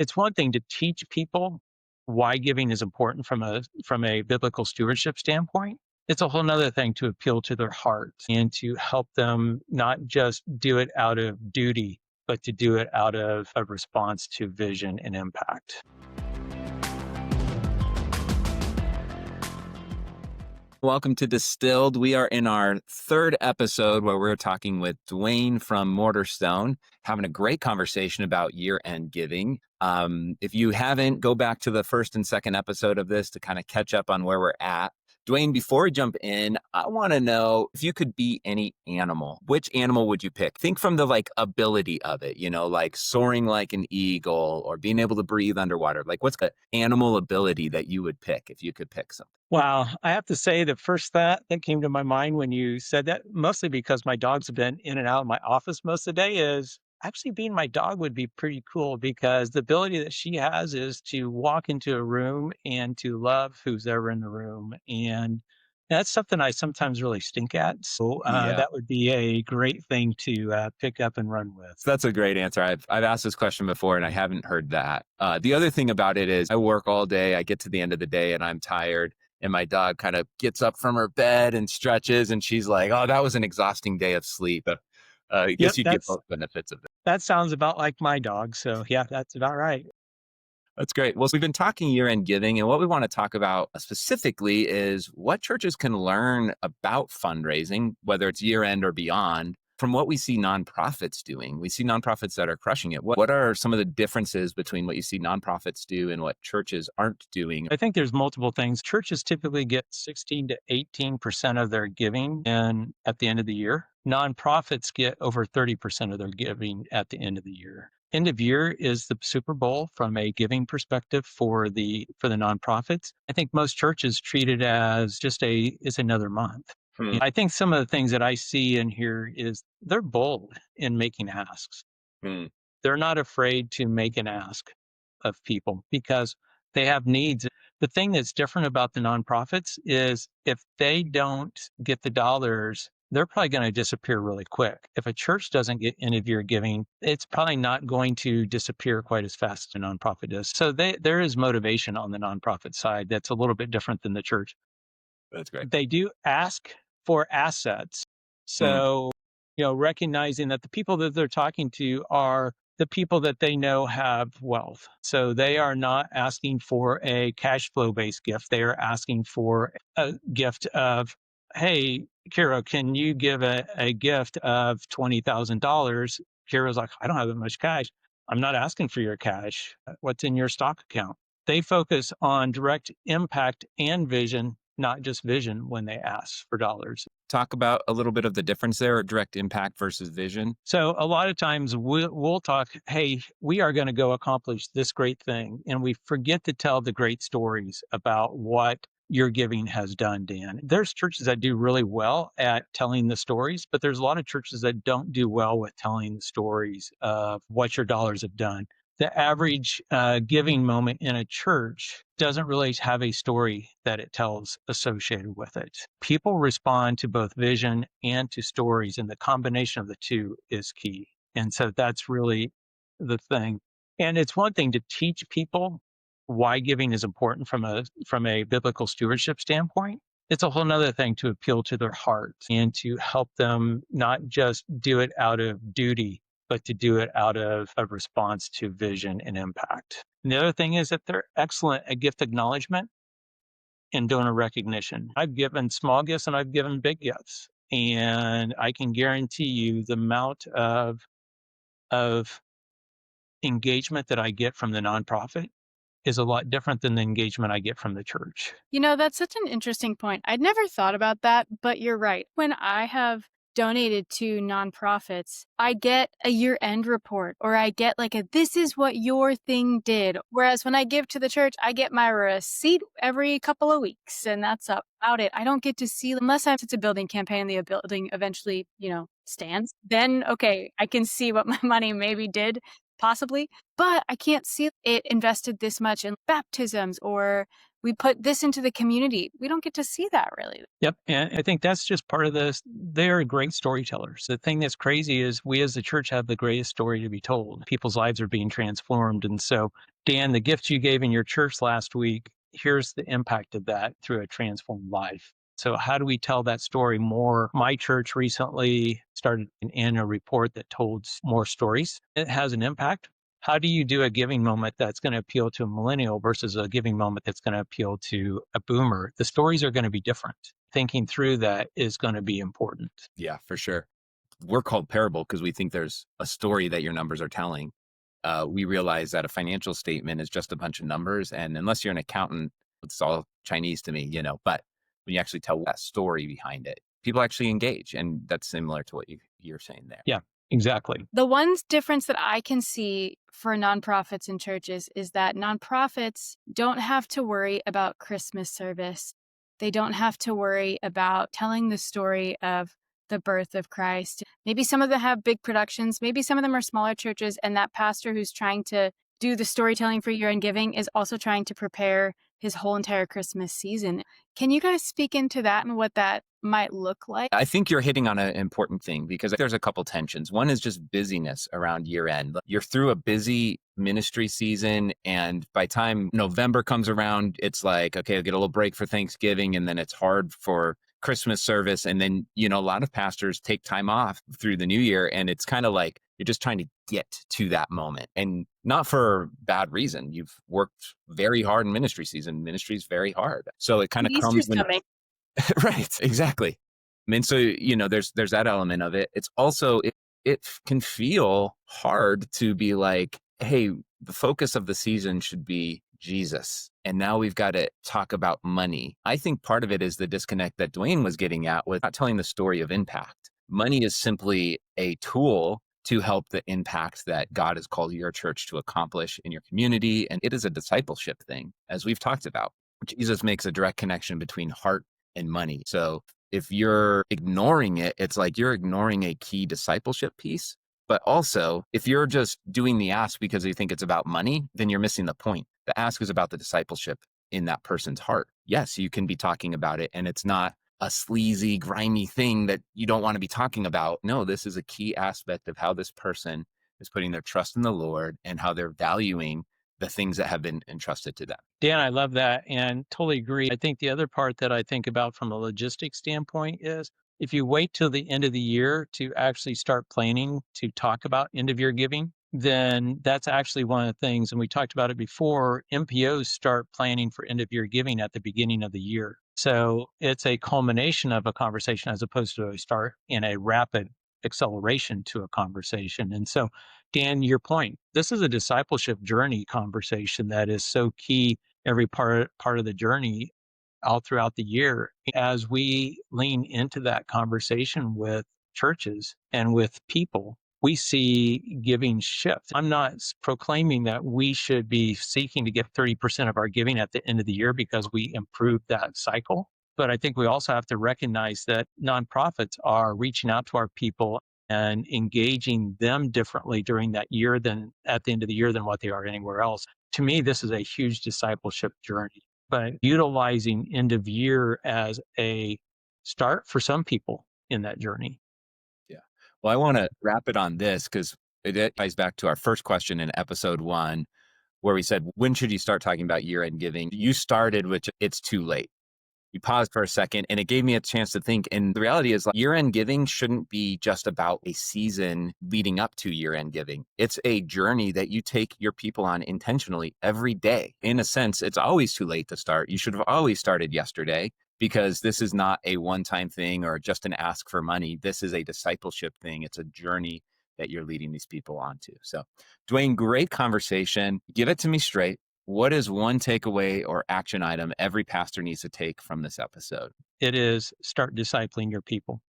It's one thing to teach people why giving is important from a biblical stewardship standpoint. It's a whole nother thing to appeal to their hearts and to help them not just do it out of duty, but to do it out of a response to vision and impact. Welcome to Distilled. We are in our third episode where we're talking with DeWayne from MortarStone, having a great conversation about year-end giving. If you haven't, go back to the first and second episode of this to kind of catch up on where we're at. DeWayne, before we jump in, I want to know if you could be any animal, which animal would you pick? Think from the ability of it, like soaring like an eagle or being able to breathe underwater. Like what's the animal ability that you would pick if you could pick something? Wow. I have to say the first thought that came to my mind when you said that, mostly because my dogs have been in and out of my office most of the day, is actually being my dog would be pretty cool because the ability that she has is to walk into a room and to love who's ever in the room. And that's something I sometimes really stink at. So Yeah. that would be a great thing to pick up and run with. So that's a great answer. I've asked this question before and I haven't heard that. The other thing about it is I work all day. I get to the end of the day and I'm tired. And my dog kind of gets up from her bed and stretches, and she's like, "Oh, that was an exhausting day of sleep." I Yep, guess you get both benefits of it. that sounds about like my dog. So yeah, that's about right. That's great. Well, so we've been talking year-end giving, and what we want to talk about specifically is what churches can learn about fundraising, whether it's year-end or beyond, from what we see nonprofits doing. We see nonprofits that are crushing it. What are some of the differences between what you see nonprofits do and what churches aren't doing? I think there's multiple things. Churches typically get 16 to 18% of their giving in at the end of the year. Nonprofits get over 30% of their giving at the end of the year. End of year is the Super Bowl from a giving perspective for the nonprofits. I think most churches treat it as just it's another month. Hmm. I think some of the things that I see in here is they're bold in making asks. Hmm. They're not afraid to make an ask of people because they have needs. The thing that's different about the nonprofits is if they don't get the dollars, they're probably going to disappear really quick. If a church doesn't get end of year giving, it's probably not going to disappear quite as fast as a nonprofit does. So there is motivation on the nonprofit side that's a little bit different than the church. That's great. They do ask for assets. Hmm. So, recognizing that the people that they're talking to are the people that they know have wealth. So they are not asking for a cash flow based gift. They are asking for a gift of, hey, Kira, can you give a gift of $20,000? Kira's like, I don't have that much cash. I'm not asking for your cash. What's in your stock account? They focus on direct impact and vision, not just vision when they ask for dollars. Talk about a little bit of the difference there, or direct impact versus vision. So a lot of times we'll talk, hey, we are going to go accomplish this great thing. And we forget to tell the great stories about what your giving has done, Dan. There's churches that do really well at telling the stories, but there's a lot of churches that don't do well with telling the stories of what your dollars have done. The average giving moment in a church doesn't really have a story that it tells associated with it. People respond to both vision and to stories, and the combination of the two is key. And so that's really the thing. And it's one thing to teach people why giving is important from a biblical stewardship standpoint. It's a whole nother thing to appeal to their hearts and to help them not just do it out of duty, but to do it out of a response to vision and impact. And the other thing is that they're excellent at gift acknowledgement and donor recognition. I've given small gifts and I've given big gifts. And I can guarantee you the amount of engagement that I get from the nonprofit is a lot different than the engagement I get from the church. That's such an interesting point. I'd never thought about that, but you're right. When I have donated to nonprofits, I get a year-end report or I get this is what your thing did. Whereas when I give to the church, I get my receipt every couple of weeks and that's about it. I don't get to see, unless it's a building campaign and the building eventually, stands, then okay, I can see what my money maybe did possibly, but I can't see it invested this much in baptisms or we put this into the community. We don't get to see that really. Yep. And I think that's just part of this. They're great storytellers. The thing that's crazy is we as the church have the greatest story to be told. People's lives are being transformed. And so, Dan, the gift you gave in your church last week, here's the impact of that through a transformed life. So how do we tell that story more? My church recently started an annual report that told more stories. It has an impact. How do you do a giving moment that's going to appeal to a millennial versus a giving moment that's going to appeal to a boomer? The stories are going to be different. Thinking through that is going to be important. Yeah, for sure. We're called parable because we think there's a story that your numbers are telling. We realize that a financial statement is just a bunch of numbers. And unless you're an accountant, it's all Chinese to me, but when you actually tell that story behind it, people actually engage. And that's similar to what you're saying there. Yeah, exactly. The one difference that I can see for nonprofits and churches is that nonprofits don't have to worry about Christmas service. They don't have to worry about telling the story of the birth of Christ. Maybe some of them have big productions. Maybe some of them are smaller churches. And that pastor who's trying to do the storytelling for year-end giving is also trying to prepare his whole entire Christmas season. Can you guys speak into that and what that might look like? I think you're hitting on an important thing because there's a couple tensions. One is just busyness around year end. You're through a busy ministry season, and by time November comes around, it's like, okay, I'll get a little break for Thanksgiving, and then it's hard for Christmas service. And then, a lot of pastors take time off through the new year, and it's kind of like you're just trying to get to that moment, and not for bad reason. You've worked very hard in ministry season. Ministry is very hard. So it kind of comes when right, exactly. I mean, so, there's that element of it. It's also, it can feel hard to be like, hey, the focus of the season should be Jesus. And now we've got to talk about money. I think part of it is the disconnect that DeWayne was getting at with not telling the story of impact. Money is simply a tool to help the impact that God has called your church to accomplish in your community. And it is a discipleship thing, as we've talked about. Jesus makes a direct connection between heart and money. So if you're ignoring it, it's like you're ignoring a key discipleship piece. But also, if you're just doing the ask because you think it's about money, then you're missing the point. The ask is about the discipleship in that person's heart. Yes, you can be talking about it, and it's not a sleazy, grimy thing that you don't want to be talking about. No, this is a key aspect of how this person is putting their trust in the Lord and how they're valuing the things that have been entrusted to them. Dan, I love that and totally agree. I think the other part that I think about from a logistics standpoint is if you wait till the end of the year to actually start planning to talk about end of year giving, then that's actually one of the things, and we talked about it before, MPOs start planning for end of year giving at the beginning of the year. So it's a culmination of a conversation as opposed to a start in a rapid acceleration to a conversation. And so, Dan, your point, this is a discipleship journey conversation that is so key every part of the journey all throughout the year. As we lean into that conversation with churches and with people, we see giving shift. I'm not proclaiming that we should be seeking to get 30% of our giving at the end of the year because we improved that cycle. But I think we also have to recognize that nonprofits are reaching out to our people and engaging them differently during that year than at the end of the year than what they are anywhere else. To me, this is a huge discipleship journey, but utilizing end of year as a start for some people in that journey. Yeah. Well, I want to wrap it on this because it ties back to our first question in episode 1, where we said, when should you start talking about year-end giving? You started with it's too late. You paused for a second and it gave me a chance to think. And the reality is, like, year-end giving shouldn't be just about a season leading up to year-end giving. It's a journey that you take your people on intentionally every day. In a sense, it's always too late to start. You should have always started yesterday, because this is not a one-time thing or just an ask for money. This is a discipleship thing. It's a journey that you're leading these people onto. So, DeWayne, great conversation. Give it to me straight. What is one takeaway or action item every pastor needs to take from this episode? It is start discipling your people.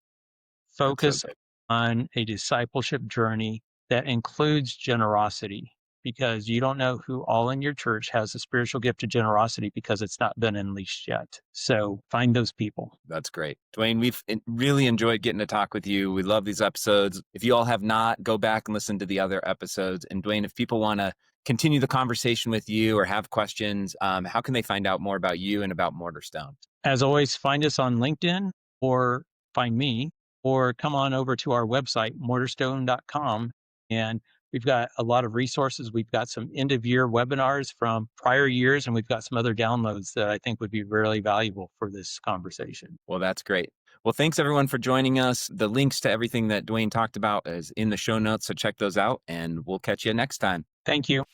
Focus on a discipleship journey that includes generosity, because you don't know who all in your church has the spiritual gift of generosity because it's not been unleashed yet. So find those people. That's great. DeWayne, we've really enjoyed getting to talk with you. We love these episodes. If you all have not, go back and listen to the other episodes. And DeWayne, if people want to continue the conversation with you or have questions, how can they find out more about you and about MortarStone? As always, find us on LinkedIn or find me or come on over to our website, mortarstone.com. And we've got a lot of resources. We've got some end of year webinars from prior years, and we've got some other downloads that I think would be really valuable for this conversation. Well, that's great. Well, thanks everyone for joining us. The links to everything that DeWayne talked about is in the show notes, so check those out, and we'll catch you next time. Thank you.